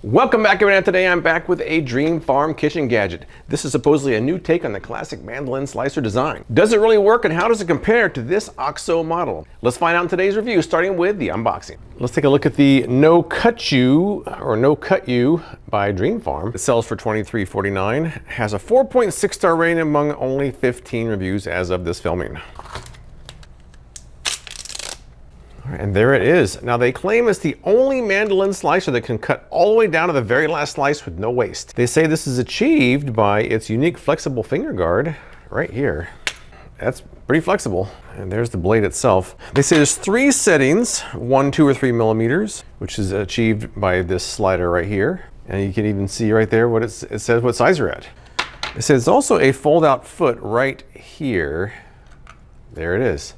Welcome back everyone. Today I'm back with a Dreamfarm kitchen gadget. This is supposedly a new take on the classic mandolin slicer design. Does it really work and how does it compare to this OXO model? Let's find out in today's review, starting with the unboxing. Let's take a look at the Nocutu or Nocutu by Dreamfarm. It sells for $23.49, has a 4.6 star rating among only 15 reviews as of this filming. And there it is. Now they claim it's the only mandolin slicer that can cut all the way down to the very last slice with no waste. They say this is achieved by its unique flexible finger guard right here. That's pretty flexible. And there's the blade itself. They say there's 3 settings, 1, 2, or 3 millimeters, which is achieved by this slider right here. And you can even see right there what it says what size you're at. It says it's also a fold-out foot right here. There it is.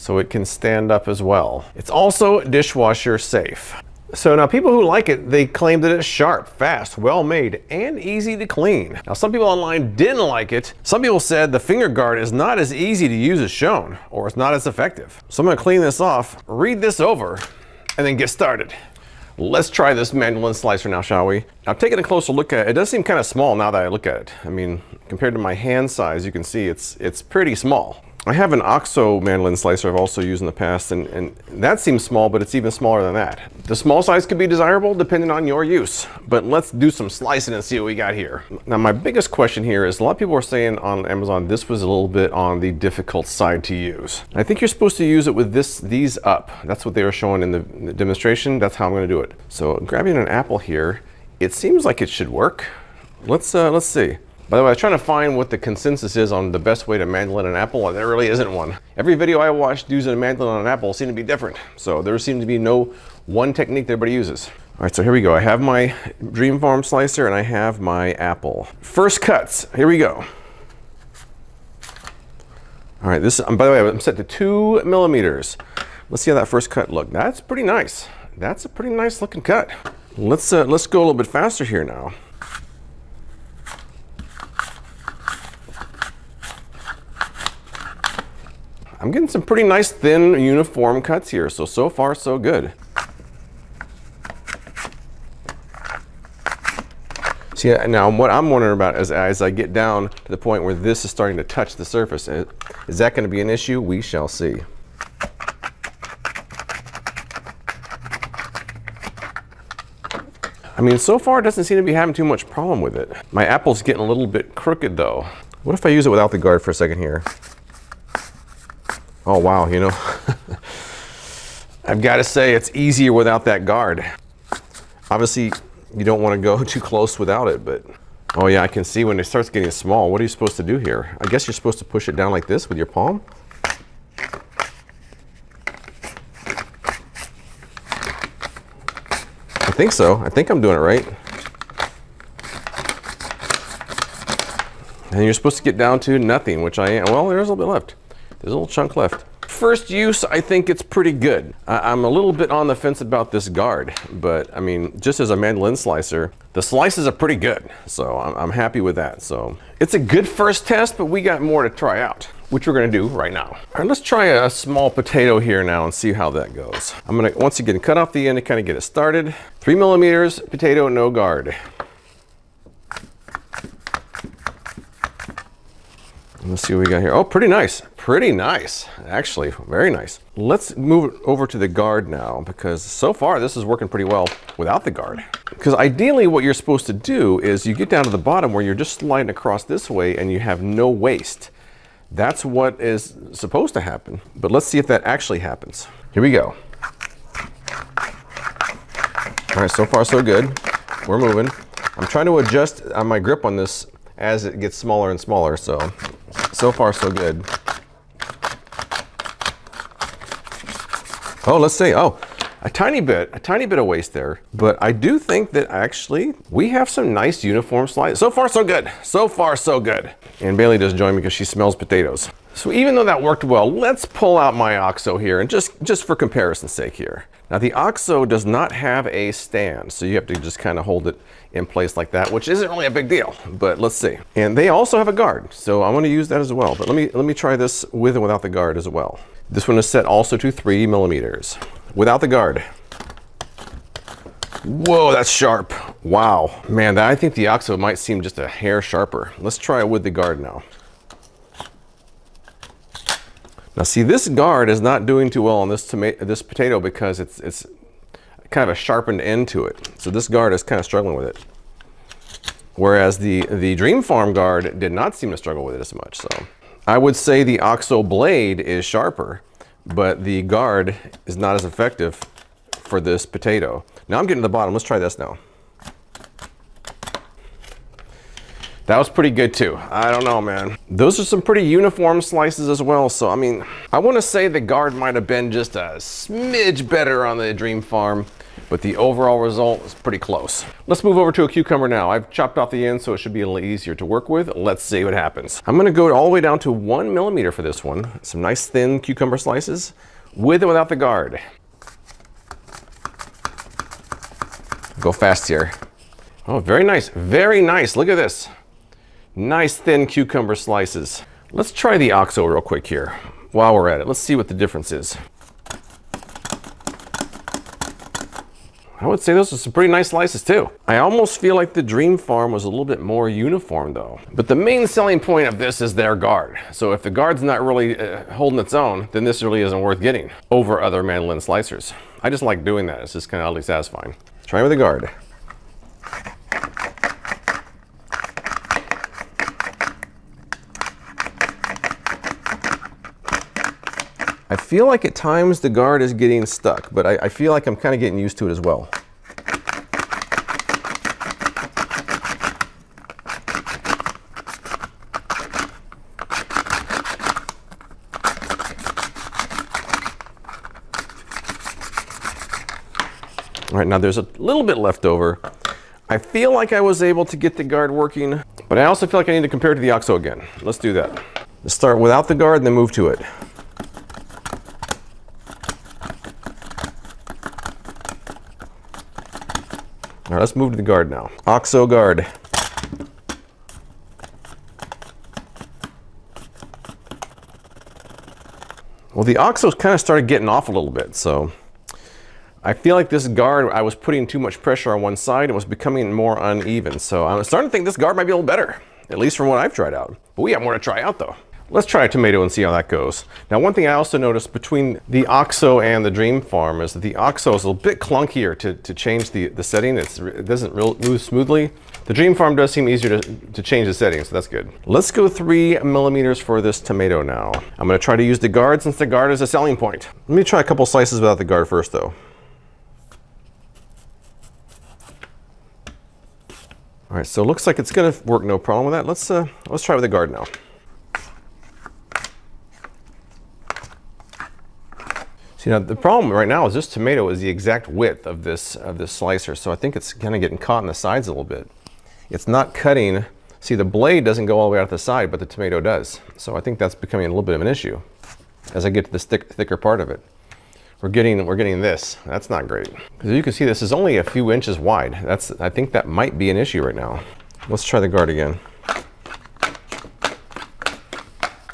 So it can stand up as well. It's also dishwasher safe. So now people who like it, they claim that it's sharp, fast, well made, and easy to clean. Now some people online didn't like it. Some people said the finger guard is not as easy to use as shown, or it's not as effective. So I'm gonna clean this off, read this over, and then get started. Let's try this mandolin slicer now, shall we? Now taking a closer look at it, it does seem kind of small now that I look at it. I mean, compared to my hand size, you can see it's pretty small. I have an OXO mandolin slicer I've also used in the past, and that seems small, but it's even smaller than that. The small size could be desirable depending on your use, but let's do some slicing and see what we got here. Now my biggest question here is a lot of people are saying on Amazon this was a little bit on the difficult side to use. I think you're supposed to use it with these up. That's what they were showing in the demonstration. That's how I'm going to do it. So grabbing an apple here, it seems like it should work. Let's see. By the way, I was trying to find what the consensus is on the best way to mandolin an apple, and there really isn't one. Every video I watched using a mandolin on an apple seemed to be different. So there seems to be no one technique that everybody uses. All right, so here we go. I have my Dreamfarm slicer and I have my apple. First cuts, here we go. All right, this, by the way, I'm set to 2 millimeters. Let's see how that first cut looked. That's pretty nice. That's a pretty nice looking cut. Let's go a little bit faster here now. I'm getting some pretty nice thin uniform cuts here, so far so good. See, now what I'm wondering about is as I get down to the point where this is starting to touch the surface, is that going to be an issue? We shall see. I mean, so far it doesn't seem to be having too much problem with it. My apple's getting a little bit crooked though. What if I use it without the guard for a second here? Oh wow, you know, I've got to say it's easier without that guard. Obviously, you don't want to go too close without it, but oh yeah, I can see when it starts getting small. What are you supposed to do here? I guess you're supposed to push it down like this with your palm. I think so. I think I'm doing it right. And you're supposed to get down to nothing, which I am. Well, there's a little bit left. There's a little chunk left. First use, I think it's pretty good. I'm a little bit on the fence about this guard, but I mean, just as a mandolin slicer, the slices are pretty good. So I'm happy with that. So it's a good first test, but we got more to try out, which we're gonna do right now. All right, let's try a small potato here now and see how that goes. I'm gonna, once again, cut off the end to kind of get it started. 3 millimeters, potato, no guard. Let's see what we got here. Oh, pretty nice. Pretty nice. Actually, very nice. Let's move it over to the guard now because so far this is working pretty well without the guard. Because ideally what you're supposed to do is you get down to the bottom where you're just sliding across this way and you have no waste. That's what is supposed to happen. But let's see if that actually happens. Here we go. All right, so far so good. We're moving. I'm trying to adjust my grip on this as it gets smaller and smaller, so far so good. Oh, let's see. Oh, a tiny bit of waste there, but I do think that actually we have some nice uniform slides. So far so good. So far so good. And Bailey just joined me because she smells potatoes. So even though that worked well, let's pull out my OXO here and just for comparison's sake here. Now the OXO does not have a stand, so you have to just kind of hold it in place like that, which isn't really a big deal, but let's see. And they also have a guard, so I'm going to use that as well. But let me try this with and without the guard as well. This one is set also to 3 millimeters without the guard. Whoa, that's sharp. Wow. Man, I think the OXO might seem just a hair sharper. Let's try it with the guard now. Now see, this guard is not doing too well on this potato because it's kind of a sharpened end to it. So this guard is kind of struggling with it. Whereas the Dreamfarm guard did not seem to struggle with it as much. So I would say the OXO blade is sharper, but the guard is not as effective for this potato. Now I'm getting to the bottom. Let's try this now. That was pretty good too. I don't know, man. Those are some pretty uniform slices as well. So, I mean, I want to say the guard might have been just a smidge better on the Dreamfarm, but the overall result is pretty close. Let's move over to a cucumber now. I've chopped off the end so it should be a little easier to work with. Let's see what happens. I'm gonna go all the way down to 1 millimeter for this one. Some nice thin cucumber slices with and without the guard. Go fast here. Oh, very nice, very nice. Look at this. Nice thin cucumber slices. Let's try the OXO real quick here while we're at it. Let's see what the difference is. I would say those are some pretty nice slices too. I almost feel like the Dreamfarm was a little bit more uniform though. But the main selling point of this is their guard. So if the guard's not really holding its own, then this really isn't worth getting over other mandolin slicers. I just like doing that. It's just kind of oddly satisfying. Try with the guard. I feel like at times the guard is getting stuck, but I feel like I'm kind of getting used to it as well. All right, now there's a little bit left over. I feel like I was able to get the guard working, but I also feel like I need to compare it to the OXO again. Let's do that. Let's start without the guard and then move to it. All right, let's move to the guard now. OXO guard. Well, the OXO's kind of started getting off a little bit, so I feel like this guard, I was putting too much pressure on one side and was becoming more uneven. So I'm starting to think this guard might be a little better, at least from what I've tried out. But we have more to try out though. Let's try a tomato and see how that goes. Now, one thing I also noticed between the OXO and the Dreamfarm is that the OXO is a little bit clunkier to change the setting. It doesn't move smoothly. The Dreamfarm does seem easier to change the setting, so that's good. Let's go 3 millimeters for this tomato now. I'm gonna try to use the guard since the guard is a selling point. Let me try a couple slices without the guard first though. All right, so it looks like it's gonna work no problem with that. Let's try with the guard now. See, now the problem right now is this tomato is the exact width of this slicer, so I think it's kind of getting caught in the sides a little bit. It's not cutting. See, the blade doesn't go all the way out the side, but the tomato does. So I think that's becoming a little bit of an issue as I get to the thicker part of it. We're getting this. That's not great. Because you can see this is only a few inches wide. I think that might be an issue right now. Let's try the guard again.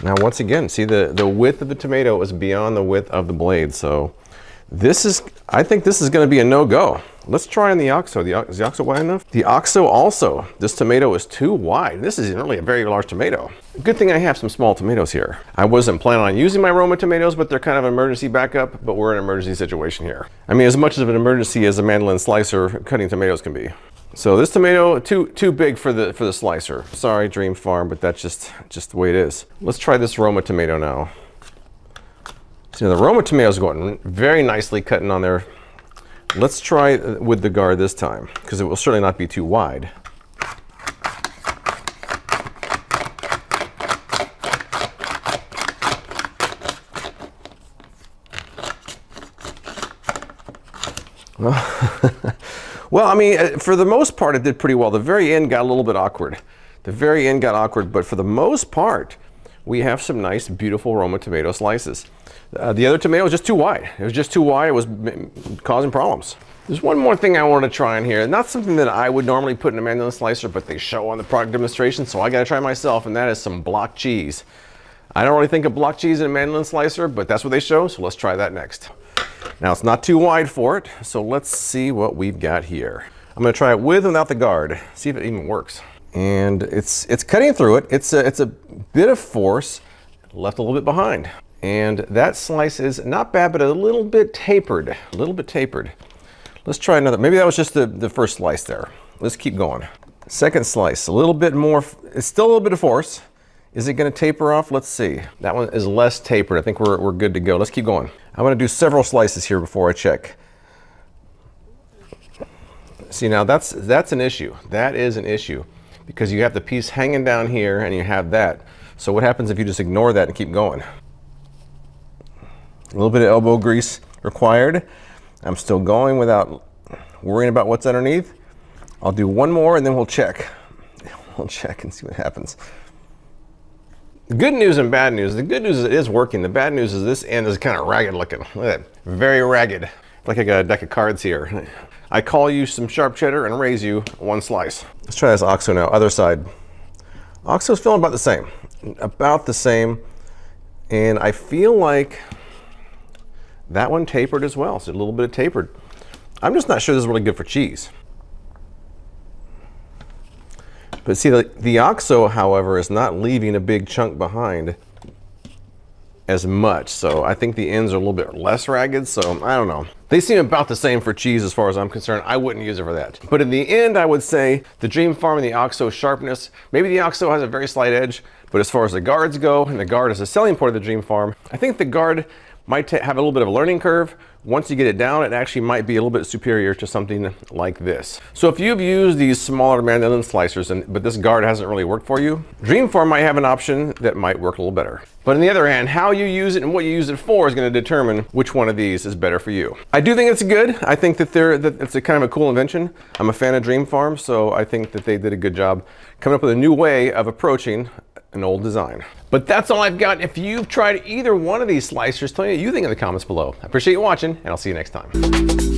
Now, once again, see the width of the tomato is beyond the width of the blade. So I think this is going to be a no-go. Let's try on the OXO. Is the OXO wide enough? The OXO also, this tomato is too wide. This is really a very large tomato. Good thing I have some small tomatoes here. I wasn't planning on using my Roma tomatoes, but they're kind of an emergency backup, but we're in an emergency situation here. I mean, as much of an emergency as a mandolin slicer cutting tomatoes can be. So this tomato, too big for the slicer. Sorry, Dreamfarm, but that's just the way it is. Let's try this Roma tomato now. So the Roma tomatoes going very nicely cutting on there. Let's try with the guard this time, because it will certainly not be too wide. Well, I mean, for the most part, it did pretty well. The very end got a little bit awkward. The very end got awkward, but for the most part, we have some nice, beautiful Roma tomato slices. The other tomato was just too wide. It was just too wide. It was causing problems. There's one more thing I want to try in here. Not something that I would normally put in a mandolin slicer, but they show on the product demonstration, so I got to try myself, and that is some block cheese. I don't really think of block cheese in a mandolin slicer, but that's what they show, so let's try that next. Now it's not too wide for it, so let's see what we've got here. I'm gonna try it with and without the guard, see if it even works. And it's cutting through it. It's a bit of force, left a little bit behind. And that slice is not bad, but a little bit tapered, Let's try another. Maybe that was just the first slice there. Let's keep going. Second slice, a little bit more, it's still a little bit of force. Is it gonna taper off? Let's see. That one is less tapered. I think we're good to go. Let's keep going. I'm gonna do several slices here before I check. See, now that's an issue. That is an issue because you have the piece hanging down here and you have that. So what happens if you just ignore that and keep going? A little bit of elbow grease required. I'm still going without worrying about what's underneath. I'll do one more and then we'll check. We'll check and see what happens. Good news and bad news. The good news is it is working. The bad news is this end is kind of ragged looking. Look at that, very ragged. Like I got a deck of cards here. I call you some sharp cheddar and raise you one slice. Let's try this OXO now, other side. OXO's feeling about the same. And I feel like that one tapered as well, so a little bit of tapered. I'm just not sure this is really good for cheese. But see, the OXO, however, is not leaving a big chunk behind as much. So I think the ends are a little bit less ragged, so I don't know. They seem about the same for cheese as far as I'm concerned. I wouldn't use it for that. But in the end, I would say the Dreamfarm and the OXO sharpness, maybe the OXO has a very slight edge, but as far as the guards go, and the guard is a selling point of the Dreamfarm, I think the guard might have a little bit of a learning curve. Once you get it down, it actually might be a little bit superior to something like this. So if you've used these smaller mandolin slicers, but this guard hasn't really worked for you, Dreamfarm might have an option that might work a little better. But on the other hand, how you use it and what you use it for is going to determine which one of these is better for you. I do think it's good. I think that it's a kind of a cool invention. I'm a fan of Dreamfarm, so I think that they did a good job coming up with a new way of approaching an old design. But that's all I've got. If you've tried either one of these slicers, tell me what you think in the comments below. I appreciate you watching, and I'll see you next time.